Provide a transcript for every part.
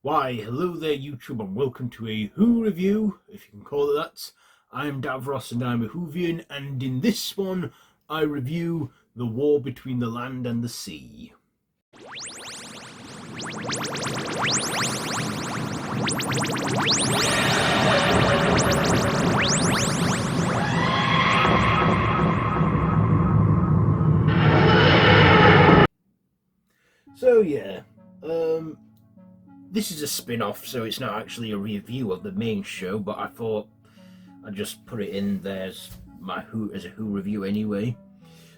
Why, hello there YouTube and welcome to a Who review, if you can call it that. I'm Davros and I'm a Whovian, and in this one I review the war between the land and the sea. So yeah, this is a spin-off, so it's not actually a review of the main show, but I thought I'd just put it in there as a Who review anyway.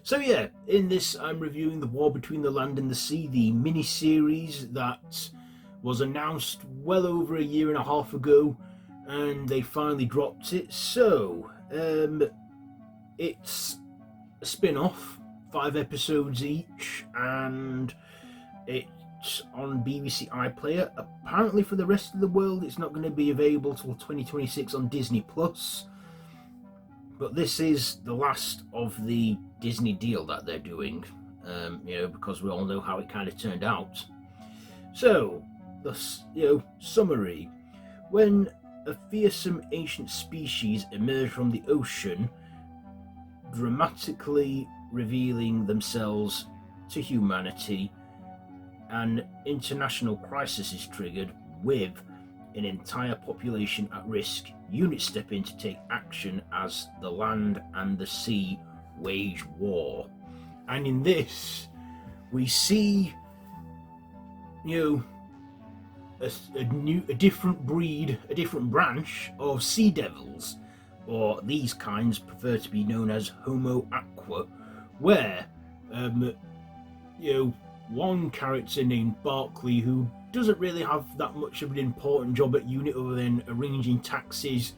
So yeah, in this I'm reviewing The War Between the Land and the Sea, the mini-series that was announced well over a year and a half ago, and they finally dropped it. So, it's a spin-off, 5 episodes each, and it's on BBC iPlayer. Apparently for the rest of the world it's not going to be available till 2026 on Disney Plus. But this is the last of the Disney deal that they're doing, because we all know how it kind of turned out. So, the summary. When a fearsome ancient species emerge from the ocean, dramatically revealing themselves to humanity, an international crisis is triggered with an entire population at risk. Units step in to take action as the land and the sea wage war. And in this, we see, a different breed, a different branch of sea devils, or these kinds prefer to be known as Homo Aqua, where, one character named Barclay, who doesn't really have that much of an important job at unit other than arranging taxes,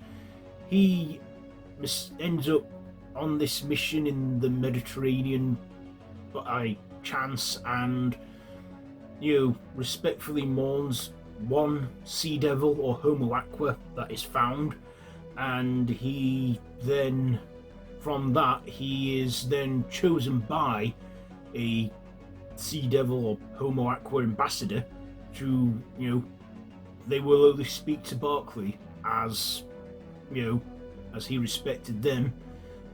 he ends up on this mission in the Mediterranean by chance, and respectfully mourns one sea devil or Homo Aqua that is found, and he then, from that, he is then chosen by a sea devil or Homo Aqua ambassador to, they will only speak to Barclay as he respected them,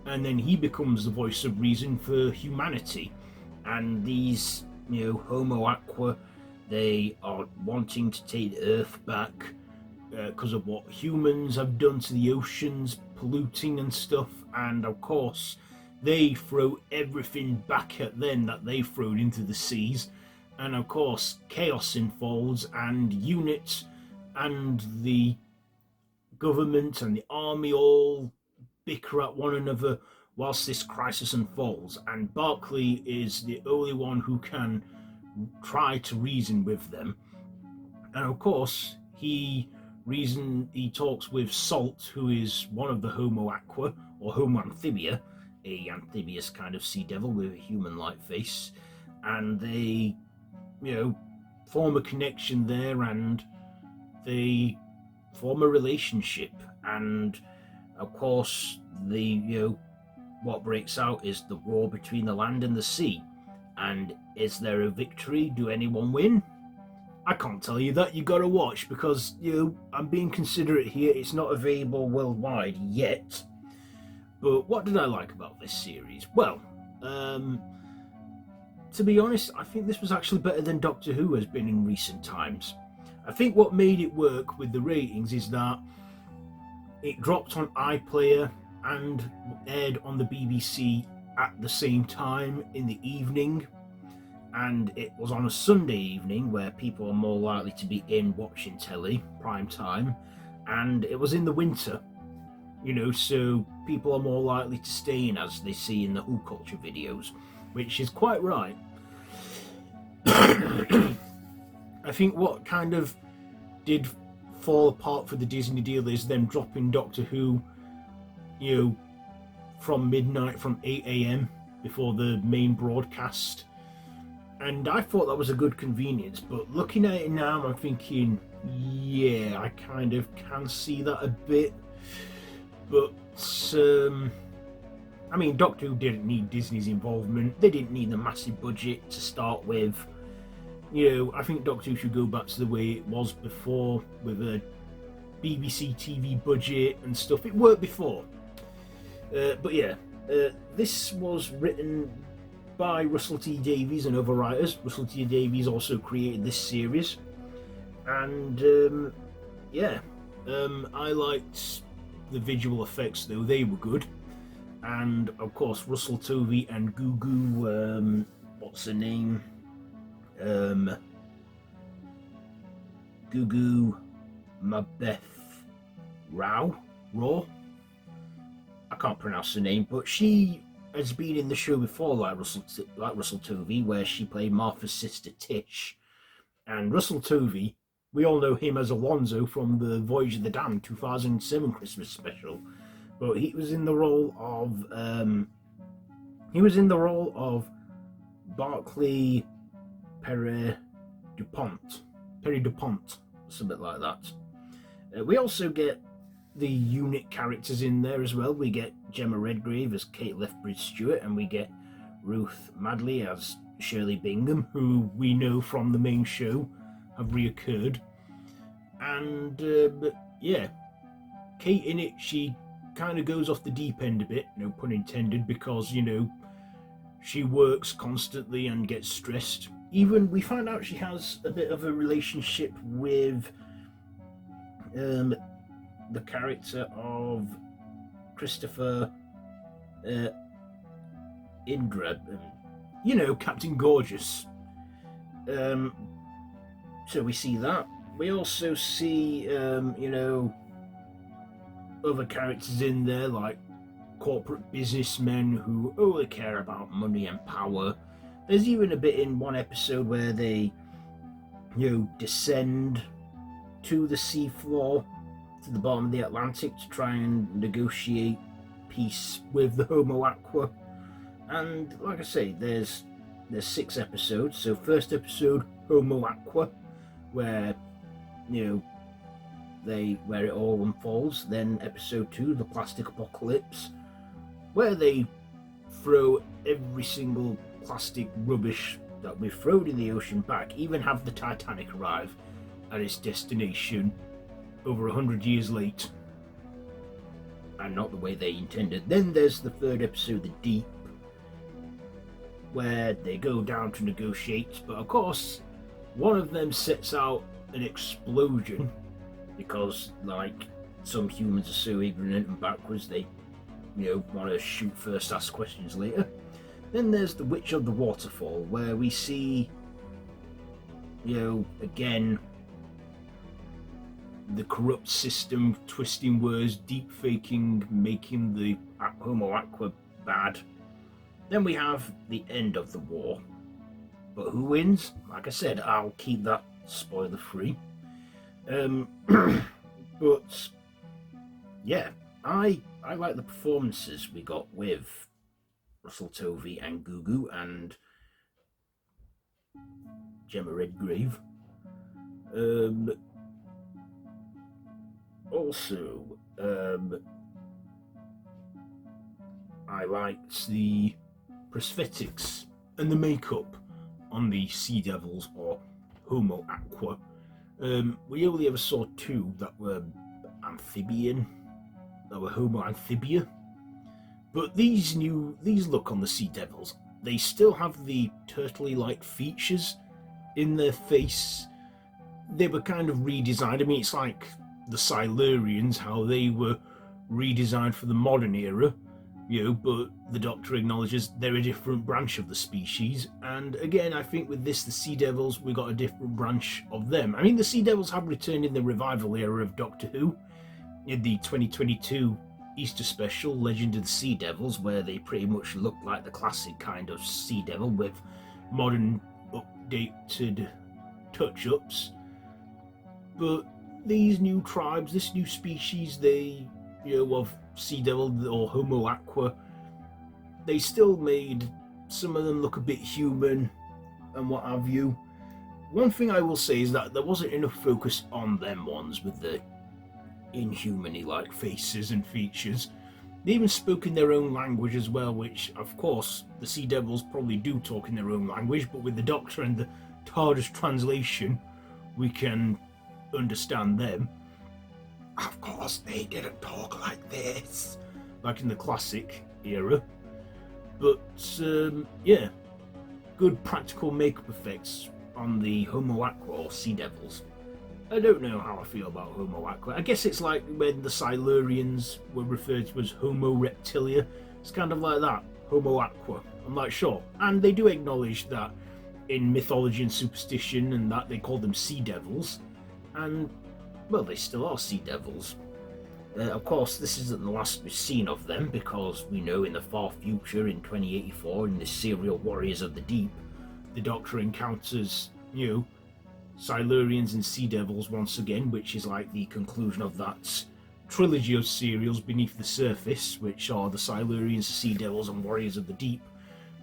and then he becomes the voice of reason for humanity. And these, Homo Aqua, they are wanting to take Earth back because of what humans have done to the oceans, polluting and stuff, and of course they throw everything back at them that they've thrown into the seas, and of course chaos unfolds, and units and the government and the army all bicker at one another whilst this crisis unfolds, and Barclay is the only one who can try to reason with them. And of course he talks with Salt, who is one of the Homo Aqua or Homo Amphibia, a amphibious kind of sea devil with a human-like face, and they, form a connection there, and they form a relationship. And of course, what breaks out is the war between the land and the sea. And is there a victory? Do anyone win? I can't tell you that. You gotta watch, because I'm being considerate here. It's not available worldwide yet. But what did I like about this series? Well, to be honest, I think this was actually better than Doctor Who has been in recent times. I think what made it work with the ratings is that it dropped on iPlayer and aired on the BBC at the same time in the evening, and it was on a Sunday evening where people are more likely to be in watching telly, prime time, and it was in the winter. So people are more likely to stay in, as they see in the Who Culture videos, which is quite right. I think what kind of did fall apart for the Disney deal is them dropping Doctor Who, from midnight, from 8 a.m. before the main broadcast. And I thought that was a good convenience, but looking at it now, I'm thinking, yeah, I kind of can see that a bit. But, Doctor Who didn't need Disney's involvement. They didn't need the massive budget to start with. I think Doctor Who should go back to the way it was before, with a BBC TV budget and stuff. It worked before. But yeah, this was written by Russell T Davies and other writers. Russell T Davies also created this series. And I liked the visual effects, though. They were good. And of course, Russell Tovey and Gugu, what's her name? Gugu Mbatha-Raw. I can't pronounce her name, but she has been in the show before, like Russell Tovey, where she played Martha's sister Tish. And Russell Tovey, we all know him as Alonzo from the Voyage of the Damned 2007 Christmas special, but he was in the role of Barclay Perry DuPont, something like that. We also get the unit characters in there as well. We get Jemma Redgrave as Kate Lethbridge Stewart, and we get Ruth Madeley as Shirley Bingham, who we know from the main show have reoccurred. And Kate in it, she kind of goes off the deep end a bit, no pun intended, because she works constantly and gets stressed. Even we find out she has a bit of a relationship with the character of Christopher Indra, Captain Gorgeous. So we see that. We also see, other characters in there, like corporate businessmen who only care about money and power. There's even a bit in one episode where they, descend to the seafloor, to the bottom of the Atlantic, to try and negotiate peace with the Homo Aqua. And like I say, there's 6 episodes. So first episode, Homo Aqua, where where it all unfolds. Then episode 2, the plastic apocalypse, where they throw every single plastic rubbish that we've thrown in the ocean back, even have the Titanic arrive at its destination over 100 years late, and not the way they intended. Then there's the third episode, The Deep, where they go down to negotiate, but of course one of them sets out an explosion because, like, some humans are so ignorant and backwards, they want to shoot first, ask questions later. Then there's The Witch of the Waterfall, where we see again the corrupt system twisting words, deep faking, making the Homo Aqua bad. Then we have the end of the war, but who wins? Like I said, I'll keep that spoiler free. But yeah, I like the performances we got with Russell Tovey and Gugu and Jemma Redgrave. Also, I liked the prosthetics and the makeup on the Sea Devils, or Homo Aqua. We only ever saw 2 that were amphibian, that were Homo Amphibia. But these look on the Sea Devils, they still have the turtley-like features in their face. They were kind of redesigned. I mean, it's like the Silurians, how they were redesigned for the modern era, but the Doctor acknowledges they're a different branch of the species. And again, I think with this, the Sea Devils, we got a different branch of them. I mean, the Sea Devils have returned in the revival era of Doctor Who, in the 2022 Easter special, Legend of the Sea Devils, where they pretty much look like the classic kind of Sea Devil with modern, updated touch-ups. But these new tribes, this new species, they, of Sea Devil or Homo Aqua, they still made some of them look a bit human and what have you. One thing I will say is that there wasn't enough focus on them ones with the inhumanly like faces and features. They even spoke in their own language as well, which of course the Sea Devils probably do talk in their own language, but with the Doctor and the TARDIS translation, we can understand them. Of course, they didn't talk like this, like in the classic era. But yeah, good practical makeup effects on the Homo Aqua or Sea Devils. I don't know how I feel about Homo Aqua. I guess it's like when the Silurians were referred to as Homo Reptilia. It's kind of like that, Homo Aqua. I'm like, sure. And they do acknowledge that in mythology and superstition and that they call them Sea Devils. And, well, they still are Sea Devils. Of course, this isn't the last we've seen of them, because we know in the far future, in 2084, in the serial Warriors of the Deep, the Doctor encounters, Silurians and Sea Devils once again, which is like the conclusion of that trilogy of serials Beneath the Surface, which are the Silurians, the Sea Devils, and Warriors of the Deep,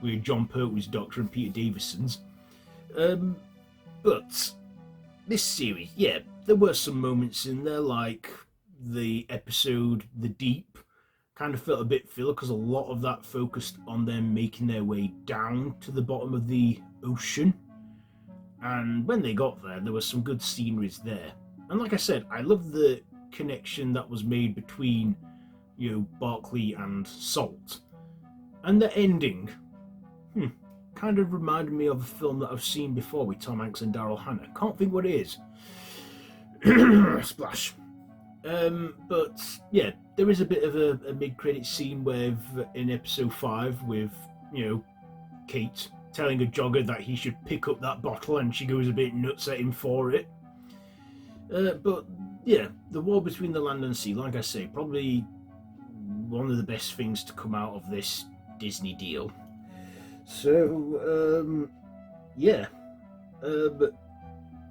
with John Pertwee's Doctor and Peter Davison's. But this series, yeah, there were some moments in there, like the episode The Deep, kind of felt a bit filler because a lot of that focused on them making their way down to the bottom of the ocean. And when they got there, there was some good sceneries there. And like I said, I love the connection that was made between, Barclay and Salt. And the ending, kind of reminded me of a film that I've seen before with Tom Hanks and Daryl Hannah. Can't think what it is. Splash. But yeah, there is a bit of a mid-credit scene in episode 5 with, Kate telling a jogger that he should pick up that bottle, and she goes a bit nuts at him for it. But yeah, the war between the land and sea, like I say, probably one of the best things to come out of this Disney deal. So yeah, but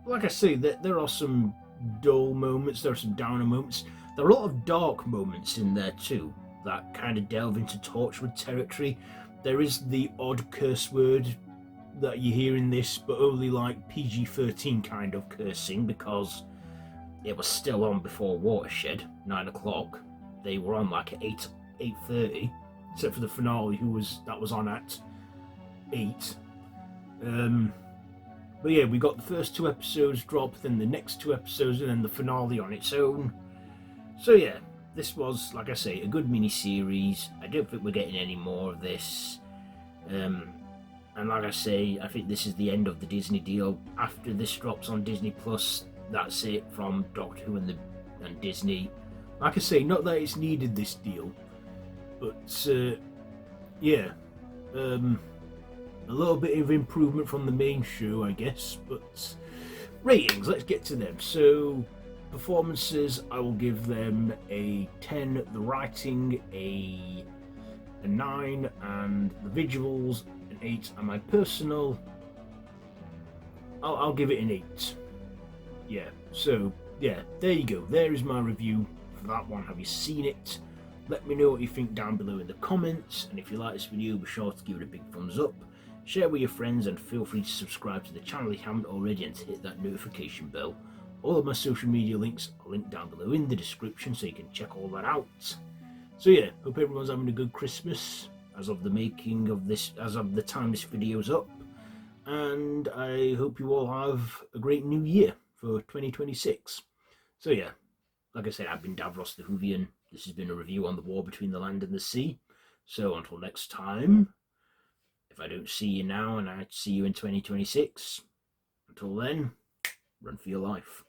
like I say, there are some dull moments, there are some downer moments, there are a lot of dark moments in there too that kind of delve into Torchwood territory. There is the odd curse word that you hear in this, but only like PG-13 kind of cursing, because it was still on before Watershed, 9 o'clock. They were on like at 8:30, except for the finale, that was on at 8. But yeah, we got the first 2 episodes drop, then the next 2 episodes, and then the finale on its own. So yeah, this was, like I say, a good mini-series. I don't think we're getting any more of this. And like I say, I think this is the end of the Disney deal. After this drops on Disney Plus, that's it from Doctor Who and Disney. Like I say, not that it's needed, this deal, but yeah, a little bit of improvement from the main show, I guess. But ratings, let's get to them. So performances, I will give them a 10, the writing a 9, and the visuals an 8, and my personal, I'll give it an 8. Yeah, so yeah, there you go. There is my review for that one. Have you seen it? Let me know what you think down below in the comments, and if you like this video, be sure to give it a big thumbs up, share with your friends, and feel free to subscribe to the channel if you haven't already, and to hit that notification bell. All of my social media links are linked down below in the description, so you can check all that out. So yeah, hope everyone's having a good Christmas as of the time this video's up, and I hope you all have a great new year for 2026. So yeah, like I said, I've been Davros the Whovian. This has been a review on the war between the land and the sea. So until next time, if I don't see you now and I see you in 2026, until then, run for your life.